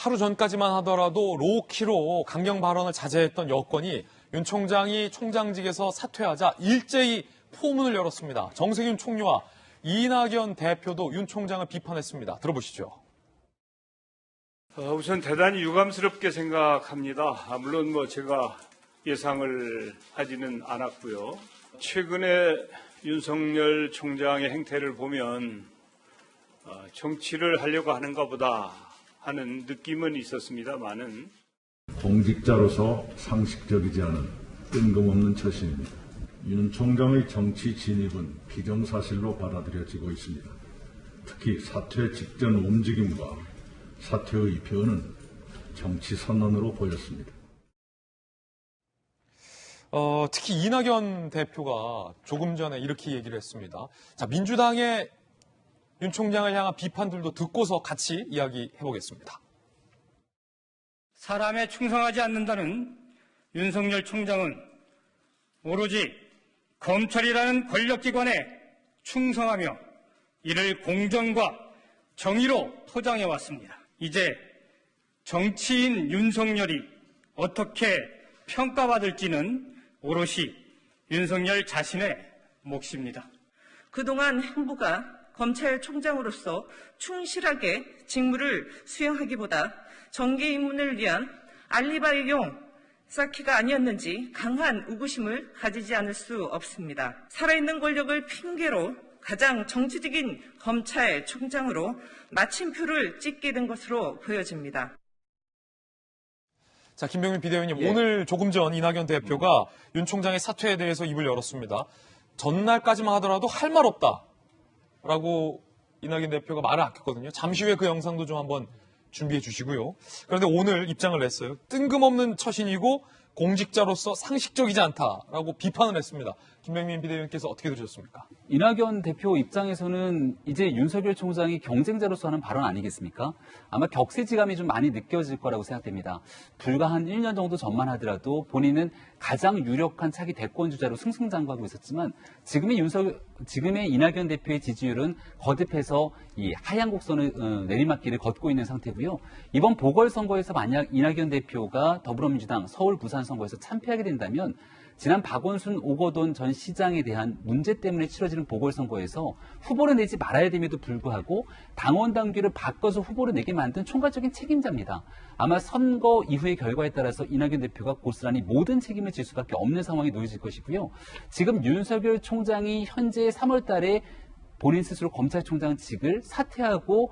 하루 전까지만 하더라도 로우키로 강경 발언을 자제했던 여권이 윤 총장이 총장직에서 사퇴하자 일제히 포문을 열었습니다. 정세균 총리와 이낙연 대표도 윤 총장을 비판했습니다. 들어보시죠. 우선 대단히 유감스럽게 생각합니다. 물론 제가 예상을 하지는 않았고요. 최근에 윤석열 총장의 행태를 보면 정치를 하려고 하는가 보다 하는 느낌은 있었습니다만은 공직자로서 상식적이지 않은 뜬금없는 처신입니다. 윤 총장의 정치 진입은 기정사실로 받아들여지고 있습니다. 특히 사퇴 직전 움직임과 사퇴의 변은 정치 선언으로 보였습니다. 특히 이낙연 대표가 조금 전에 이렇게 얘기를 했습니다. 자, 민주당의 윤 총장을 향한 비판들도 듣고서 같이 이야기해보겠습니다. 사람에 충성하지 않는다는 윤석열 총장은 오로지 검찰이라는 권력기관에 충성하며 이를 공정과 정의로 포장해왔습니다. 이제 정치인 윤석열이 어떻게 평가받을지는 오롯이 윤석열 자신의 몫입니다. 그동안 행보가 검찰총장으로서 충실하게 직무를 수행하기보다 정계 입문을 위한 알리바이용 쌓기가 아니었는지 강한 의구심을 가지지 않을 수 없습니다. 살아있는 권력을 핑계로 가장 정치적인 검찰총장으로 마침표를 찍게 된 것으로 보여집니다. 자, 김병민 비대위원님, 오늘 조금 전 이낙연 대표가 윤 총장의 사퇴에 대해서 입을 열었습니다. 전날까지만 하더라도 할 말 없다라고 이낙연 대표가 말을 아꼈거든요. 잠시 후에 그 영상도 좀 한번 준비해 주시고요. 그런데 오늘 입장을 냈어요. 뜬금없는 처신이고 공직자로서 상식적이지 않다라고 비판을 했습니다. 김병민 비대위원께서 어떻게 들으셨습니까? 이낙연 대표 입장에서는 이제 윤석열 총장이 경쟁자로서 하는 발언 아니겠습니까? 아마 격세지감이 좀 많이 느껴질 거라고 생각됩니다. 불과 한 1년 정도 전만 하더라도 본인은 가장 유력한 차기 대권주자로 승승장구하고 있었지만 지금의 이낙연 대표의 지지율은 거듭해서 이 하향 곡선을 내리막길을 걷고 있는 상태고요. 이번 보궐선거에서 만약 이낙연 대표가 더불어민주당 서울 부산 선거에서 참패하게 된다면 지난 박원순 오거돈 전 시장에 대한 문제 때문에 치러지는 보궐선거에서 후보를 내지 말아야 됨에도 불구하고 당원 당규를 바꿔서 후보를 내게 만든 총괄적인 책임자입니다. 아마 선거 이후의 결과에 따라서 이낙연 대표가 고스란히 모든 책임을 질 수밖에 없는 상황이 놓여질 것이고요. 지금 윤석열 총장이 현재 3월 달에 본인 스스로 검찰총장직을 사퇴하고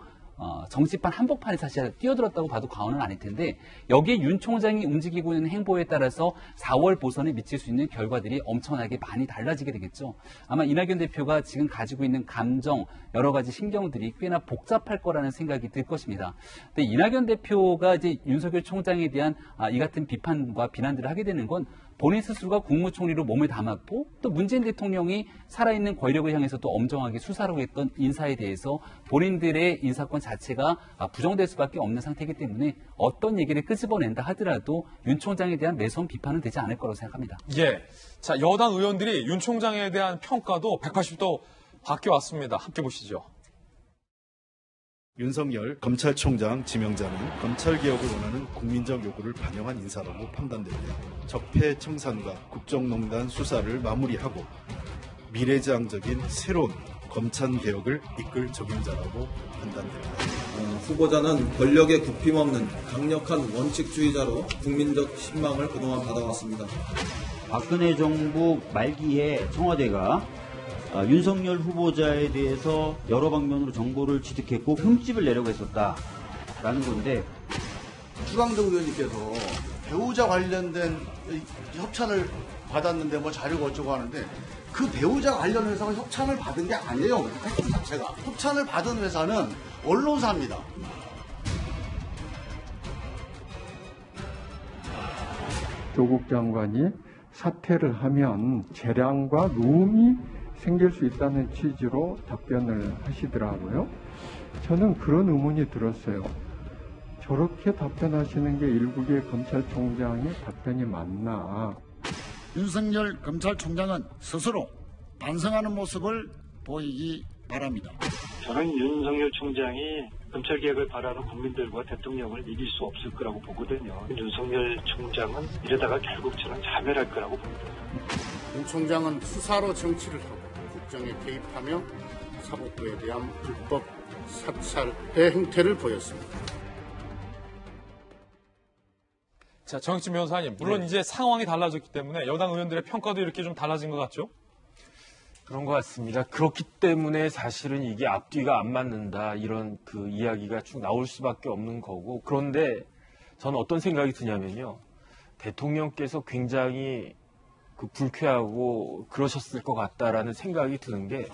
정치판 한복판에 사실 뛰어들었다고 봐도 과언은 아닐 텐데 여기에 윤 총장이 움직이고 있는 행보에 따라서 4월 보선에 미칠 수 있는 결과들이 엄청나게 많이 달라지게 되겠죠. 아마 이낙연 대표가 지금 가지고 있는 감정, 여러 가지 신경들이 꽤나 복잡할 거라는 생각이 들 것입니다. 근데 이낙연 대표가 이제 윤석열 총장에 대한 이 같은 비판과 비난들을 하게 되는 건 본인 스스로가 국무총리로 몸을 담았고 또 문재인 대통령이 살아있는 권력을 향해서 또 엄정하게 수사라고 했던 인사에 대해서 본인들의 인사권 자체가 부정될 수밖에 없는 상태이기 때문에 어떤 얘기를 끄집어낸다 하더라도 윤 총장에 대한 매서운 비판은 되지 않을 거라고 생각합니다. 예. 자, 여당 의원들이 윤 총장에 대한 평가도 180도 바뀌어왔습니다. 함께 보시죠. 윤석열 검찰총장 지명자는 검찰개혁을 원하는 국민적 요구를 반영한 인사라고 판단됩니다. 적폐청산과 국정농단 수사를 마무리하고 미래지향적인 새로운 검찰개혁을 이끌 적임자라고 판단됩니다. 후보자는 권력에 굽힘없는 강력한 원칙주의자로 국민적 신망을 그동안 받아왔습니다. 박근혜 정부 말기에 청와대가 윤석열 후보자에 대해서 여러 방면으로 정보를 취득했고 흠집을 내려고 했었다라는 건데 주광덕 의원님께서 배우자 관련된 협찬을 받았는데 뭐 자료가 어쩌고 하는데 그 배우자 관련 회사가 협찬을 받은 게 아니에요. 팩트 자체가. 협찬을 받은 회사는 언론사입니다. 조국 장관이 사퇴를 하면 재량과 노움이 생길 수 있다는 취지로 답변을 하시더라고요. 저는 그런 의문이 들었어요. 저렇게 답변하시는 게 일국의 검찰총장의 답변이 맞나. 윤석열 검찰총장은 스스로 반성하는 모습을 보이기 바랍니다. 저는 윤석열 총장이 검찰개혁을 바라는 국민들과 대통령을 이길 수 없을 거라고 보거든요. 윤석열 총장은 이러다가 결국 저는 자멸할 거라고 봅니다. 윤 총장은 수사로 정치를 하고 국정에 개입하며 사법부에 대한 불법 사찰의 행태를 보였습니다. 자, 정익진 변호사님, 물론 이제 상황이 달라졌기 때문에 여당 의원들의 평가도 이렇게 좀 달라진 것 같죠? 그런 것 같습니다. 그렇기 때문에 사실은 이게 앞뒤가 안 맞는다 이런 그 이야기가 쭉 나올 수밖에 없는 거고, 그런데 저는 어떤 생각이 드냐면요. 대통령께서 굉장히 그 불쾌하고 그러셨을 것 같다라는 생각이 드는 게,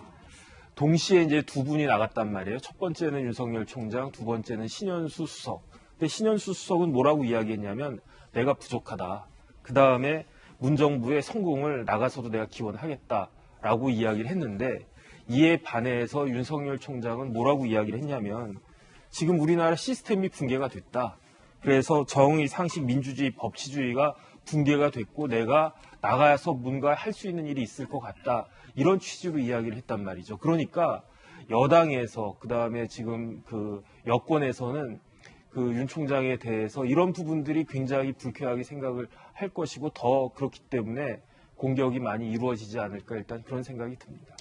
동시에 이제 두 분이 나갔단 말이에요. 첫 번째는 윤석열 총장, 두 번째는 신현수 수석. 근데 신현수 수석은 뭐라고 이야기했냐면 내가 부족하다. 그 다음에 문정부의 성공을 나가서도 내가 기원하겠다라고 이야기를 했는데, 이에 반해서 윤석열 총장은 뭐라고 이야기를 했냐면 지금 우리나라 시스템이 붕괴가 됐다. 그래서 정의, 상식, 민주주의, 법치주의가 붕괴가 됐고 내가 나가서 뭔가 할 수 있는 일이 있을 것 같다. 이런 취지로 이야기를 했단 말이죠. 그러니까 여당에서 그다음에 지금 그 여권에서는 그 윤 총장에 대해서 이런 부분들이 굉장히 불쾌하게 생각을 할 것이고 더 그렇기 때문에 공격이 많이 이루어지지 않을까 일단 그런 생각이 듭니다.